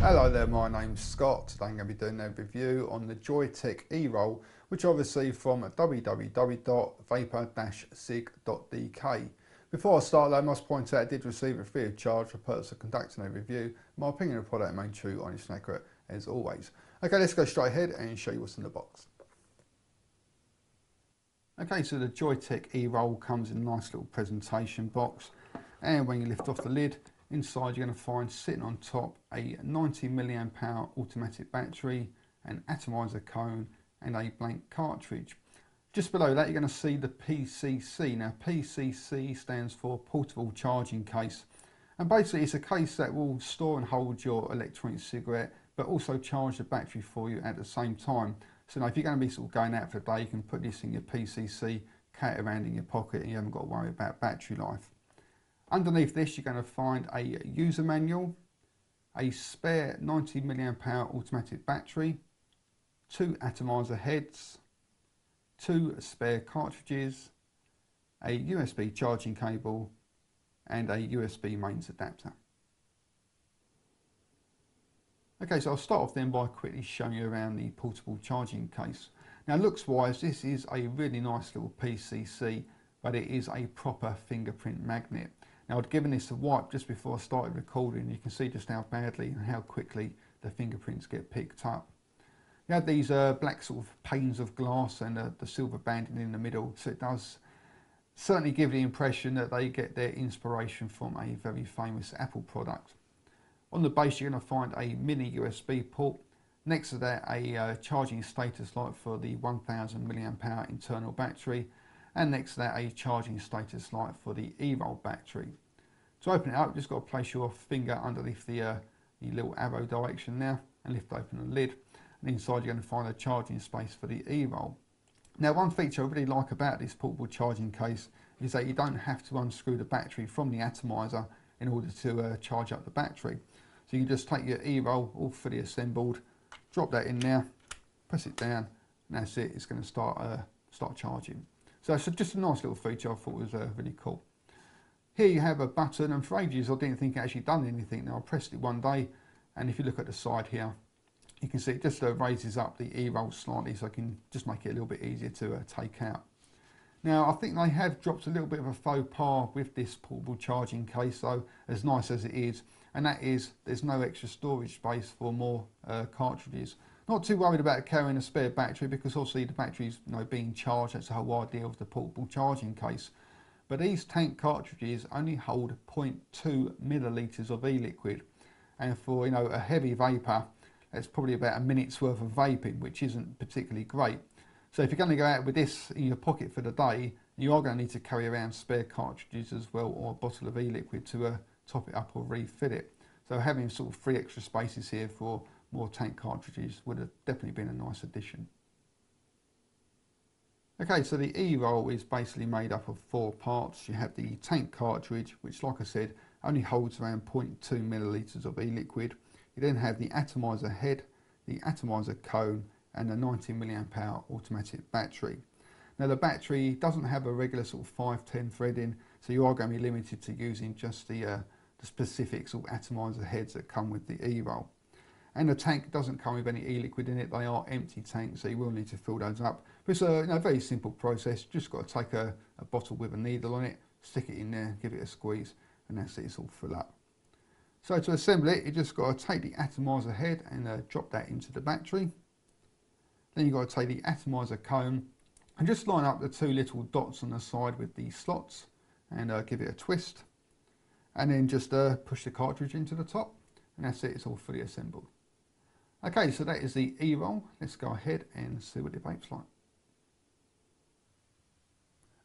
Hello there, my name's Scott. Today I'm going to be doing a review on the joyetech eroll, which I received from www.vapor-sig.dk. Before I start though, I must point out I did receive it free of charge for the purpose of conducting a review. My opinion of the product remains true, honest and accurate as always. Okay, let's go straight ahead and show you what's in the box. Okay, so the joyetech eroll comes in a nice little presentation box, and when you lift off the lid, inside you're going to find sitting on top a 90 mAh automatic battery, an atomizer cone and a blank cartridge. Just below that you're going to see the PCC. Now PCC stands for portable charging case, and basically it's a case that will store and hold your electronic cigarette but also charge the battery for you at the same time. So now if you're going to be sort of going out for the day, you can put this in your PCC, carry it around in your pocket and you haven't got to worry about battery life. Underneath this you're going to find a user manual, a spare 90 mAh automatic battery, 2 atomizer heads, 2 spare cartridges, a USB charging cable and a USB mains adapter. Okay, so I'll start off then by quickly showing you around the portable charging case. Now looks wise, this is a really nice little PCC, but it is a proper fingerprint magnet. Now I'd given this a wipe just before I started recording. You can see just how badly and how quickly the fingerprints get picked up. You have these black sort of panes of glass and the silver banding in the middle, so it does certainly give the impression that they get their inspiration from a very famous Apple product. On the base you're going to find a mini USB port. Next to that a charging status light for the 1000 mAh internal battery, and next to that a charging status light for the eroll battery. To open it up, you've just got to place your finger underneath the little arrow direction now and lift open the lid, and inside you're going to find a charging space for the eroll. Now one feature I really like about this portable charging case is that you don't have to unscrew the battery from the atomizer in order to charge up the battery. So you can just take your eroll all fully assembled, drop that in there, press it down, and that's it, it's going to start charging. So it's just a nice little feature I thought was really cool. Here you have a button, and for ages I didn't think it actually done anything. Now I pressed it one day, and if you look at the side here, you can see it just raises up the eroll slightly, so I can just make it a little bit easier to take out. Now I think they have dropped a little bit of a faux pas with this portable charging case, though, as nice as it is, and that is there's no extra storage space for more cartridges. Not too worried about carrying a spare battery because obviously the battery's being charged. That's the whole idea of the portable charging case. But these tank cartridges only hold zero point 0.2 millilitres of e-liquid, and for a heavy vapour, that's probably about a minute's worth of vaping, which isn't particularly great. So if you're going to go out with this in your pocket for the day, you are going to need to carry around spare cartridges as well, or a bottle of e-liquid to top it up or refill it. So having sort of 3 extra spaces here for more tank cartridges would have definitely been a nice addition. Okay, so the eroll is basically made up of 4 parts. You have the tank cartridge, which, like I said, only holds around 0.2 millilitres of e-liquid. You then have the atomizer head, the atomizer cone, and a 90 milliamp hour automatic battery. Now the battery doesn't have a regular sort of 510 threading, so you are going to be limited to using just the specific sort of atomizer heads that come with the eroll. And the tank doesn't come with any e-liquid in it. They are empty tanks, so you will need to fill those up. But it's a very simple process. Just got to take a bottle with a needle on it, stick it in there, give it a squeeze, and that's it, it's all full up. So to assemble it, you just got to take the atomizer head and drop that into the battery. Then you've got to take the atomizer cone and just line up the 2 little dots on the side with the slots and give it a twist. And then just push the cartridge into the top, and that's it, it's all fully assembled. Okay, so that is the eroll. Let's go ahead and see what it vapes like.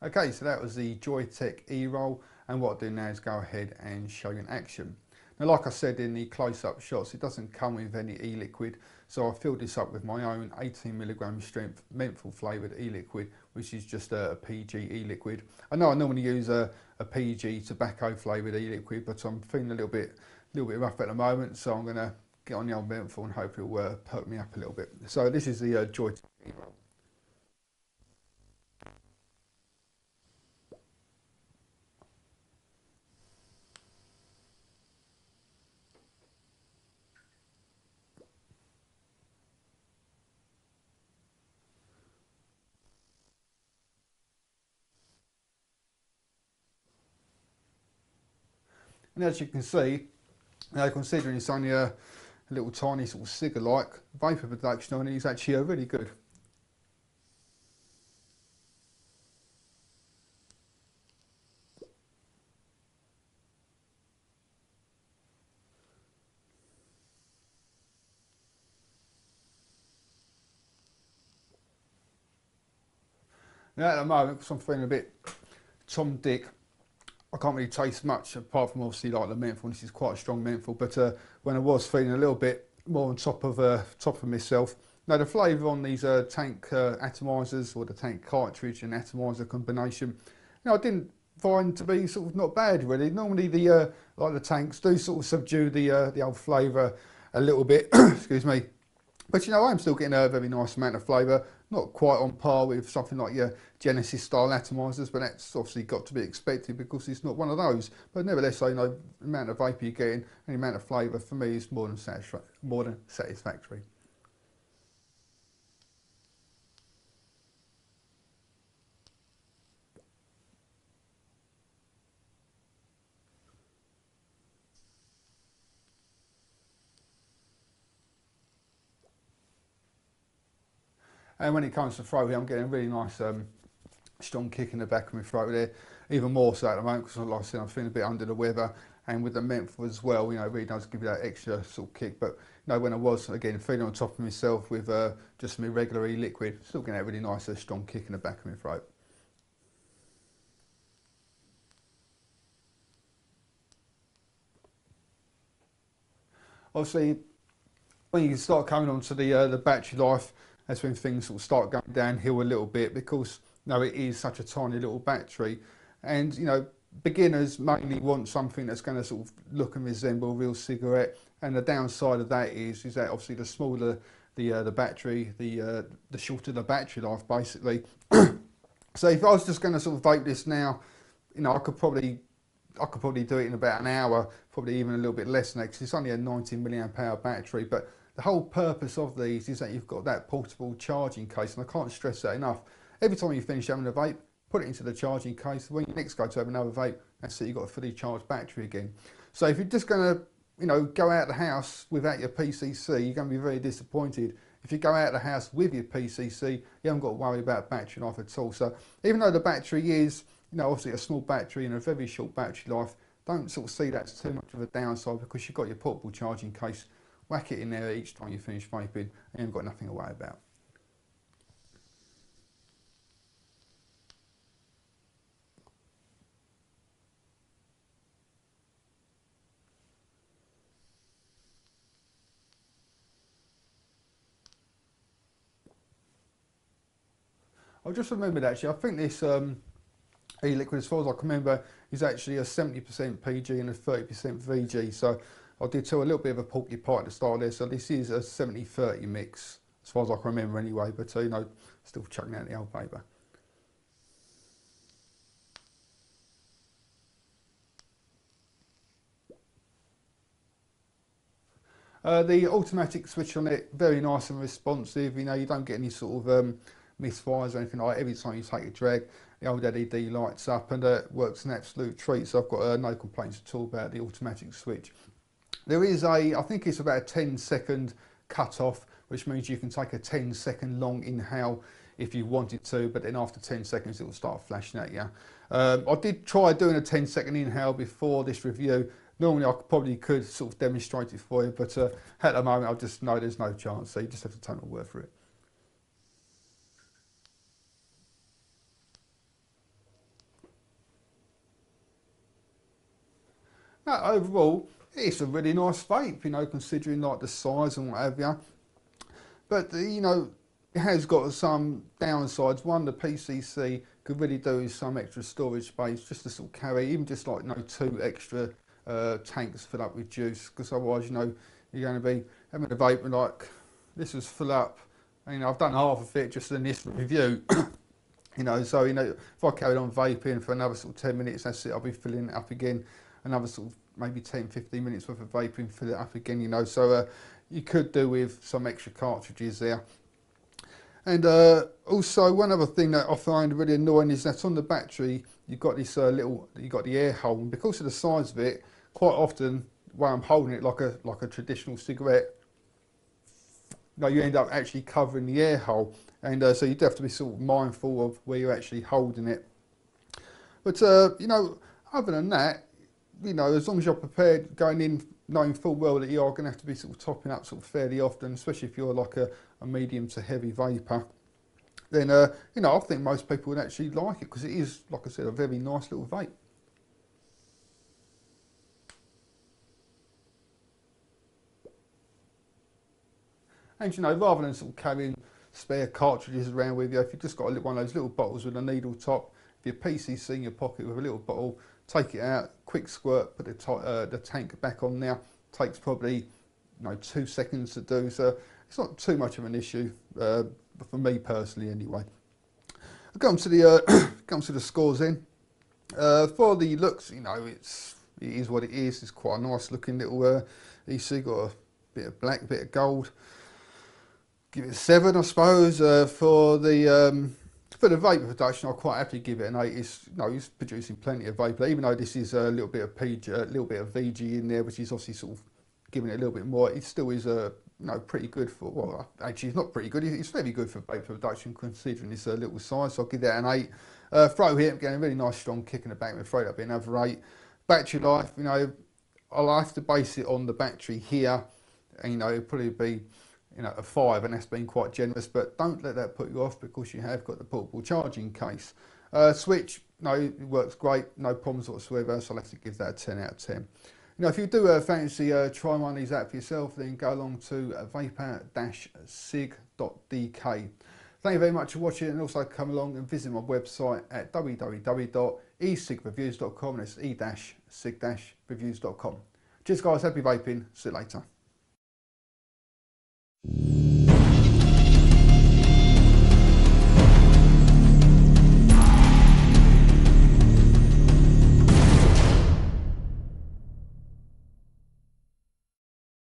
Okay, so that was the Joyetech eroll, and what I'll do now is go ahead and show you in action. Now, like I said in the close-up shots, it doesn't come with any e-liquid, so I filled this up with my own 18mg strength menthol flavoured e-liquid, which is just a PG e-liquid. I know I normally use a PG tobacco flavoured e-liquid, but I'm feeling a little bit rough at the moment, so I'm going to get on the old menthol and hope it'll perk me up a little bit. So this is the Joyetech eroll. And as you can see, considering it's only a little tiny sort of cigar-like, vapour production on it is actually really good. Now at the moment, because I'm feeling a bit Tom Dick, I can't really taste much apart from obviously like the menthol. This is quite a strong menthol, but when I was feeling a little bit more on top of myself. Now the flavour on these tank atomizers, or the tank cartridge and atomizer combination, I didn't find to be sort of not bad really. Normally the like the tanks do sort of subdue the old flavour a little bit, excuse me. But I'm still getting a very nice amount of flavour. Not quite on par with something like your Genesis style atomizers, but that's obviously got to be expected because it's not one of those. But nevertheless, the amount of vapour you're getting and the amount of flavour for me is more than satisfactory. And when it comes to throat here, I'm getting a really nice strong kick in the back of my throat there, even more so at the moment because, like I said, I'm feeling a bit under the weather, and with the menthol as well, it really does give you that extra sort of kick. But when I was again feeling on top of myself with just my regular e-liquid, still getting that really nice strong kick in the back of my throat. Obviously, when you start coming on to the battery life, that's when things sort of start going downhill a little bit because it is such a tiny little battery, and beginners mainly want something that's going to sort of look and resemble a real cigarette. And the downside of that is that obviously the smaller the battery, the shorter the battery life basically. So if I was just going to sort of vape this now, I could probably do it in about an hour, probably even a little bit less than that, because it's only a 90 milliamp hour battery. But the whole purpose of these is that you've got that portable charging case, and I can't stress that enough. Every time you finish having a vape, put it into the charging case. When you next go to have another vape, that's it, you've got a fully charged battery again. So if you're just going to, go out the house without your PCC, you're going to be very disappointed if you go out of the house with your PCC, you haven't got to worry about battery life at all. So even though the battery is, obviously a small battery and a very short battery life, don't sort of see that as too much of a downside, because you've got your portable charging case, whack it in there each time you finish vaping, and you've got nothing to worry about. I just remembered actually, I think this e-liquid, as far as I can remember, is actually a 70% PG and a 30% VG. So I did tell a little bit of a porcupine at the start there. So this is a 70-30 mix, as far as I can remember anyway, but still chucking out the old paper. The automatic switch on it, very nice and responsive. You don't get any sort of misfires or anything like that. Every time you take a drag, the old LED lights up, and works an absolute treat. So I've got no complaints at all about the automatic switch. There is I think it's about a 10-second cut off, which means you can take a 10-second long inhale if you wanted to, but then after 10 seconds it will start flashing at you. I did try doing a 10-second inhale before this review. Normally I probably could sort of demonstrate it for you, but at the moment I just know there's no chance, so you just have to take my word for it. Now, overall, it's a really nice vape, considering like the size and what have you. But it has got some downsides. One, the PCC could really do with some extra storage space, just to sort of carry, even just like 2 extra tanks filled up with juice, because otherwise you're going to be having a vape and like this was full up. And, I've done half of it just in this review. So if I carried on vaping for another sort of 10 minutes, that's it, I'll be filling it up again. Another sort of maybe 10-15 minutes worth of vaping, fill it up again. So you could do with some extra cartridges there. And also one other thing that I find really annoying is that on the battery you've got this you've got the air hole, and because of the size of it, quite often while I'm holding it like a traditional cigarette, you end up actually covering the air hole, and so you do have to be sort of mindful of where you're actually holding it. But other than that, as long as you're prepared going in knowing full well that you are going to have to be sort of topping up sort of fairly often, especially if you're like a medium to heavy vapor, then I think most people would actually like it, because it is, like I said, a very nice little vape. And rather than sort of carrying spare cartridges around with you, if you've just got one of those little bottles with a needle top, if your PCC in your pocket with a little bottle, take it out, quick squirt, put the tank back on there. Takes probably 2 seconds to do, so it's not too much of an issue for me personally anyway. I'll come to the scores then. For the looks, it is what it is. It's quite a nice looking little EC, got a bit of black, a bit of gold. Give it a 7, I suppose. For the vapor production, I'll quite happily give it an 8. It's producing plenty of vapor, even though this is a little bit of PG, a little bit of VG in there, which is obviously sort of giving it a little bit more. It still is pretty good for, well, actually it's not pretty good, it's very good for vapor production considering this little size, so I'll give that an 8. Throw here, I'm getting a really nice strong kick in the back, I'm afraid that'll be another 8. Battery life, I'll have to base it on the battery here, and it'll probably be a 5, and that's been quite generous, but don't let that put you off, because you have got the portable charging case. Switch, it works great, no problems whatsoever, so I'll have to give that a 10 out of 10. If you do fancy trying one of these out for yourself, then go along to vapor-sig.dk. Thank you very much for watching, and also come along and visit my website at www.esigreviews.com, and it's e-sig-reviews.com. Cheers guys, happy vaping, see you later.